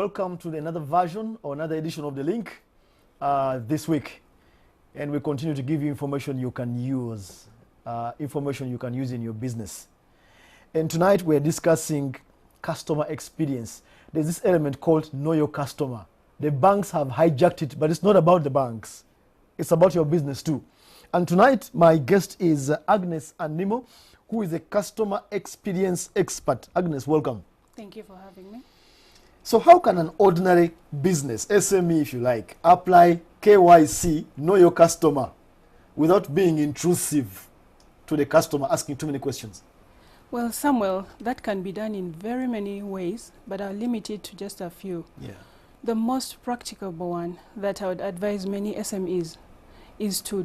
Welcome to another version or another edition of The Link this week. And we continue to give you information you can use, in your business. And tonight we're discussing customer experience. There's this element called know your customer. The banks have hijacked it, but it's not about the banks. It's about your business too. And tonight my guest is Agnes Animo, who is a customer experience expert. Agnes, welcome. Thank you for having me. So how can an ordinary business, SME if you like, apply KYC, know your customer, without being intrusive to the customer, asking too many questions? Well, Samuel, that can be done in very many ways, but I'll limit it to just a few. Yeah. The most practicable one that I would advise many SMEs is to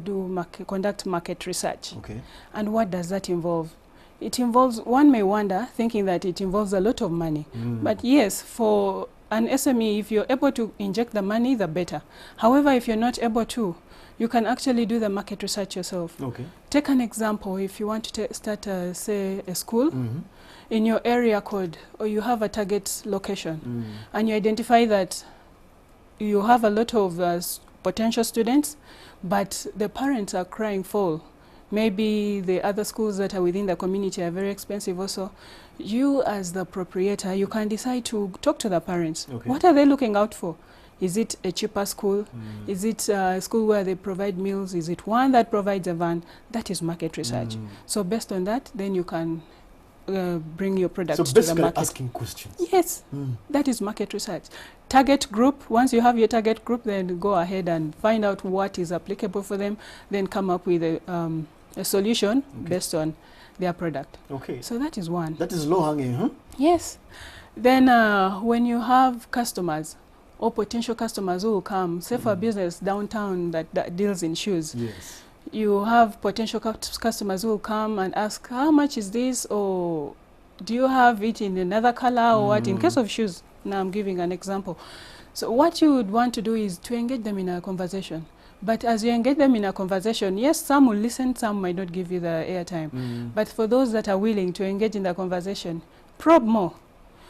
conduct market research. Okay. And what does that involve? It involves, one may wonder, thinking that it involves a lot of money. But yes, for an SME, if you're able to inject the money, the better. However, if you're not able to, you can actually do the market research yourself. Okay. Take an example. If you want to start, say, a school, in your area code, or you have a target location, and you identify that you have a lot of potential students, but the parents are crying foul. Maybe the other schools that are within the community are very expensive also. You as the proprietor, you can decide to talk to the parents. Okay. What are they looking out for? Is it a cheaper school? Is it a school where they provide meals? Is it one that provides a van? That is market research. So based on that, then you can bring your product to the market. So basically asking questions. Yes, that is market research. Target group, once you have your target group, then go ahead and find out what is applicable for them, then come up with a solution based on their product. Okay. So that is one. That is low-hanging, huh? Yes. Then when you have customers or potential customers who will come, say for a business downtown that deals in shoes, yes, you have potential customers who will come and ask, how much is this, or do you have it in another color, or what? In case of shoes, now I'm giving an example. So what you would want to do is to engage them in a conversation. But as you engage them in a conversation, yes, some will listen, some might not give you the airtime. But for those that are willing to engage in the conversation, probe more.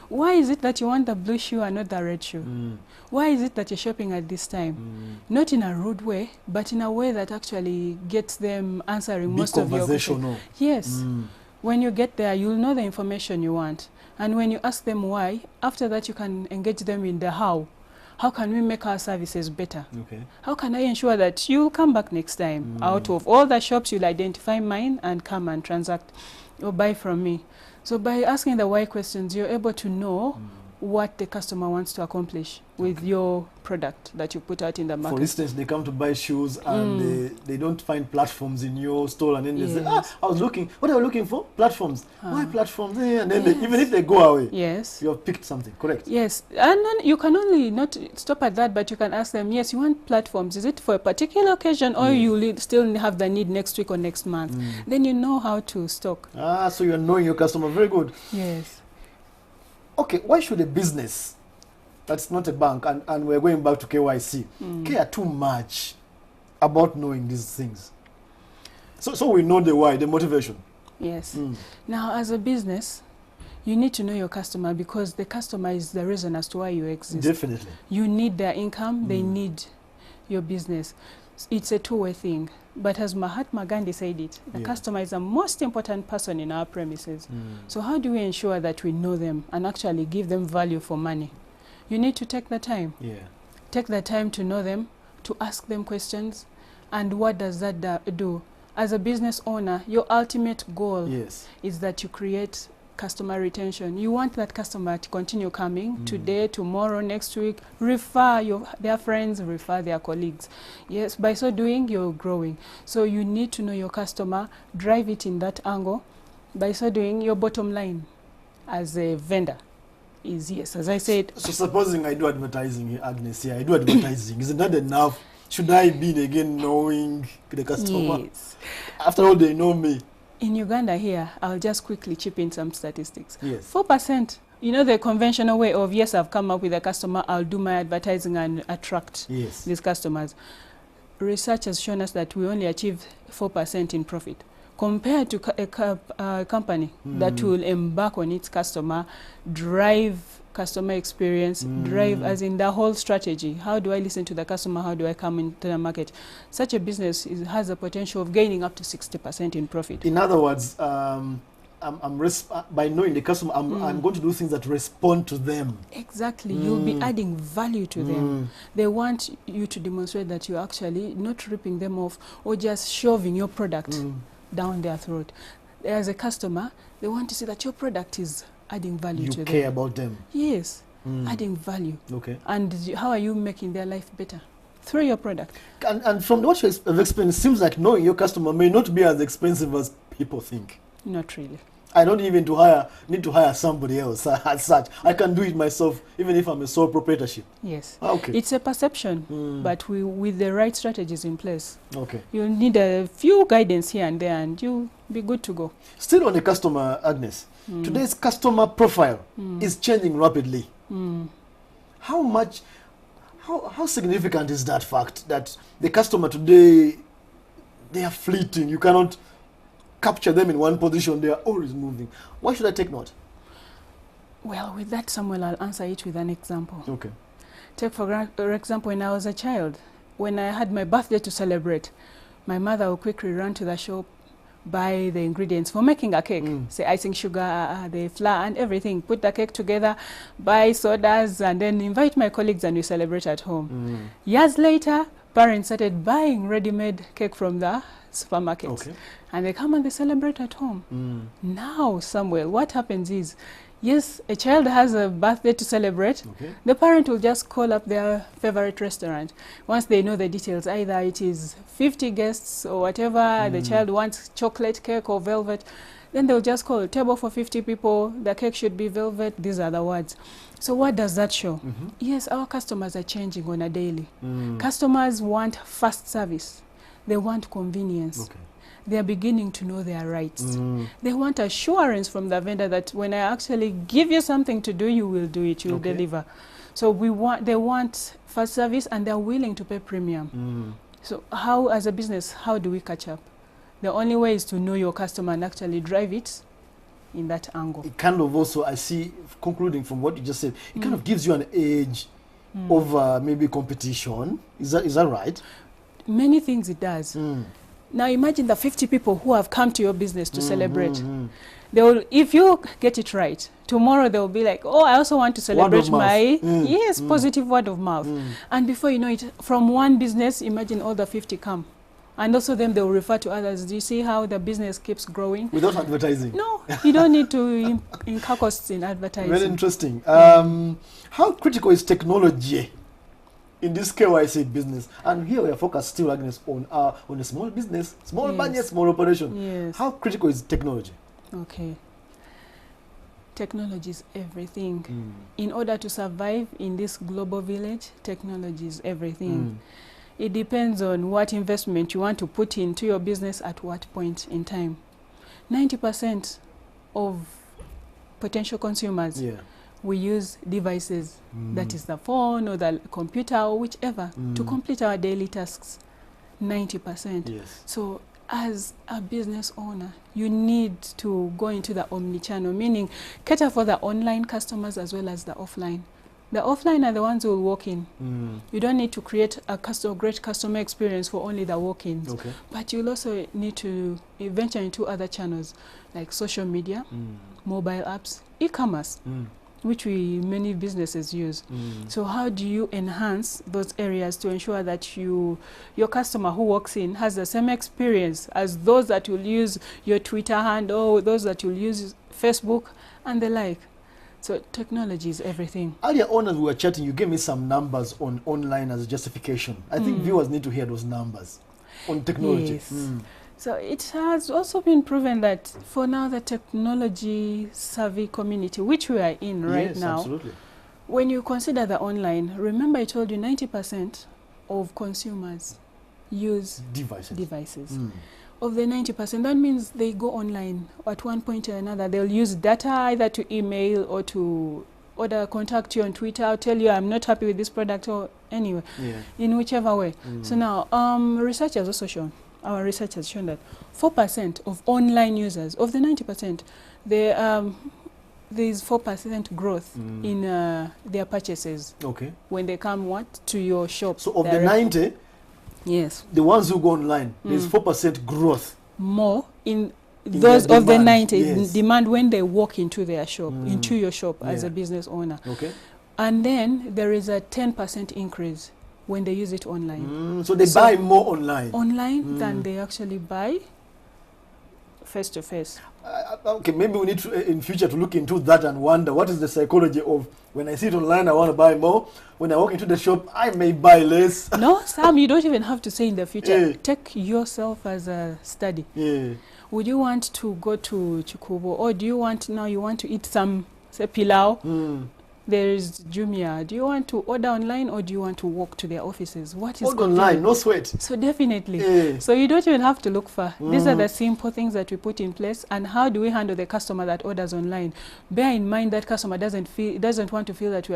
Why is it that you want the blue shoe and not the red shoe? Why is it that you're shopping at this time? Not in a rude way, but in a way that actually gets them answering most of your questions. Yes. When you get there, you'll know the information you want. And when you ask them why, after that you can engage them in the how. How can we make our services better? Okay. How can I ensure that you'll come back next time? Out of all the shops, you'll identify mine and come and transact or buy from me. So by asking the why questions, you're able to know what the customer wants to accomplish with your product that you put out in the market. For instance, they come to buy shoes and they don't find platforms in your store, and then they say, I was looking, what are you looking for? Platforms. Why platforms? And then they, even if they go away, you have picked something, correct? Yes, and then you can only not stop at that, but you can ask them, yes, you want platforms. Is it for a particular occasion, or you still have the need next week or next month? Then you know how to stock. So you're knowing your customer. Very good. Yes. Okay, why should a business that's not a bank, and we're going back to KYC, care too much about knowing these things? So we know the why, the motivation. Yes. Now, as a business, you need to know your customer, because the customer is the reason as to why you exist. Definitely. You need their income, they need your business. It's a two-way thing. But as Mahatma Gandhi said it, the customer is the most important person in our premises. So how do we ensure that we know them and actually give them value for money? You need to take the time. Take the time to know them, to ask them questions. And what does that do? As a business owner, your ultimate goal is that you create customer retention. You want that customer to continue coming today, tomorrow, next week, refer their friends, refer their colleagues. Yes, by so doing, you're growing. So you need to know your customer, drive it in that angle. By so doing, your bottom line as a vendor is, yes, as I said. So supposing I do advertising here, Agnes, I do advertising, isn't that enough? Should I be again knowing the customer? Yes. After all, they know me. In Uganda here, I'll just quickly chip in some statistics. 4%. You know, the conventional way of, yes, I've come up with a customer, I'll do my advertising and attract these customers. Research has shown us that we only achieve 4% in profit. compared to a company that will embark on its customer, drive customer experience, drive as in the whole strategy. How do I listen to the customer? How do I come into the market? Such a business has the potential of gaining up to 60% in profit. In other words, by knowing the customer, I'm going to do things that respond to them. Exactly. You'll be adding value to them. They want you to demonstrate that you're actually not ripping them off or just shoving your product down their throat. As a customer, they want to see that your product is adding value to them. You care about them. Yes, adding value. Okay. And how are you making their life better? Through your product. And from what you have explained, it seems like knowing your customer may not be as expensive as people think. Not really. I don't even need to hire somebody else as such. I can do it myself, even if I'm a sole proprietorship. Yes. Okay. It's a perception, but with the right strategies in place. Okay. You'll need a few guidance here and there, and you'll be good to go. Still on the customer, Agnes, today's customer profile is changing rapidly. How significant is that fact that the customer today, they are fleeting? You cannot capture them in one position. They are always moving. Why should I take note? Well, with that, Samuel, I'll answer it with an example. Okay. Take for example, when I was a child, when I had my birthday to celebrate, my mother would quickly run to the shop, buy the ingredients for making a cake, say icing sugar, the flour and everything, put the cake together, buy sodas, and then invite my colleagues and we celebrate at home. Years later, parents started buying ready-made cake from the supermarket. Okay. And they come and they celebrate at home. Now, Samuel, what happens is, yes, a child has a birthday to celebrate. Okay. The parent will just call up their favorite restaurant. Once they know the details, either it is 50 guests or whatever, the child wants chocolate cake or velvet, then they'll just call a table for 50 people, the cake should be velvet, these are the words. So what does that show? Yes, our customers are changing on a daily. Customers want fast service. They want convenience. Okay. They are beginning to know their rights. They want assurance from the vendor that when I actually give you something to do, you will do it, you will deliver. So they want fast service and they're willing to pay premium. So how, as a business, how do we catch up? The only way is to know your customer and actually drive it in that angle. It kind of also, I see, concluding from what you just said, it kind of gives you an edge over maybe competition. Is that right? Many things it does. Now imagine the 50 people who have come to your business to celebrate. They will, if you get it right, tomorrow they will be like, oh, I also want to celebrate my, positive word of mouth. And before you know it, from one business, imagine all the 50 come. And also them, they will refer to others. Do you see how the business keeps growing? Without advertising? No, you don't need to incur costs in advertising. Very interesting. How critical is technology in this KYC business? And here we are focused still, Agnes, on a small business, small budget, small operation. Yes. How critical is technology? Okay. Technology is everything. In order to survive in this global village, technology is everything. It depends on what investment you want to put into your business at what point in time. 90% of potential consumers we use devices, that is the phone or the computer or whichever, to complete our daily tasks. 90%. Yes. So as a business owner, you need to go into the omni-channel, meaning cater for the online customers as well as the offline. The offline are the ones who will walk in. You don't need to create a great customer experience for only the walk-ins. Okay. But you'll also need to venture into other channels like social media, mobile apps, e-commerce, which many businesses use. So how do you enhance those areas to ensure that your customer who walks in has the same experience as those that will use your Twitter handle, those that will use Facebook and the like? So technology is everything. Earlier on as we were chatting, you gave me some numbers on online as a justification. I think viewers need to hear those numbers on technology. Yes. So it has also been proven that for now the technology savvy community, which we are in right now, absolutely. When you consider the online, remember I told you 90% of consumers use devices. Of the 90%, that means they go online at one point or another. They'll use data either to email or to contact you on Twitter, or tell you I'm not happy with this product or anyway, in whichever way. So now research has also shown our research has shown that 4% of online users, of the 90%, there's 4% growth in their purchases. Okay. When they come to your shop. So of the 90, yes, the ones who go online, there's 4% growth. More in those of the 90 yes. demand when they walk into their shop, into your shop as a business owner. Okay. And then there is a 10% increase when they use it online. So they buy more online? Online than they actually buy face-to-face. Okay, maybe we need to, in future, to look into that and wonder what is the psychology of when I see it online, I want to buy more. When I walk into the shop, I may buy less. No, Sam, you don't even have to say in the future. Take yourself as a study. Would you want to go to Chikubo, or do you want to eat some, say, pilau? There is Jumia. Do you want to order online, or do you want to walk to their offices? What is online? No sweat. So definitely. So you don't even have to look far. These are the simple things that we put in place. And how do we handle the customer that orders online? Bear in mind that customer doesn't want to feel that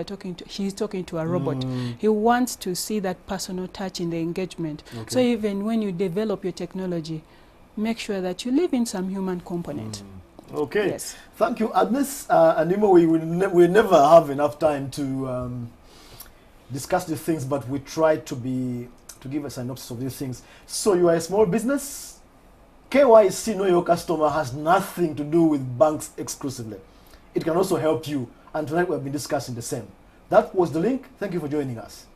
he's talking to a robot. He wants to see that personal touch in the engagement. Okay. So even when you develop your technology, make sure that you leave in some human component. Okay. Yes. Thank you, Agnes. Animo, we never have enough time to discuss these things, but we try to give a synopsis of these things. So you are a small business. KYC, know your customer, has nothing to do with banks exclusively. It can also help you. And tonight we have been discussing the same. That was the link. Thank you for joining us.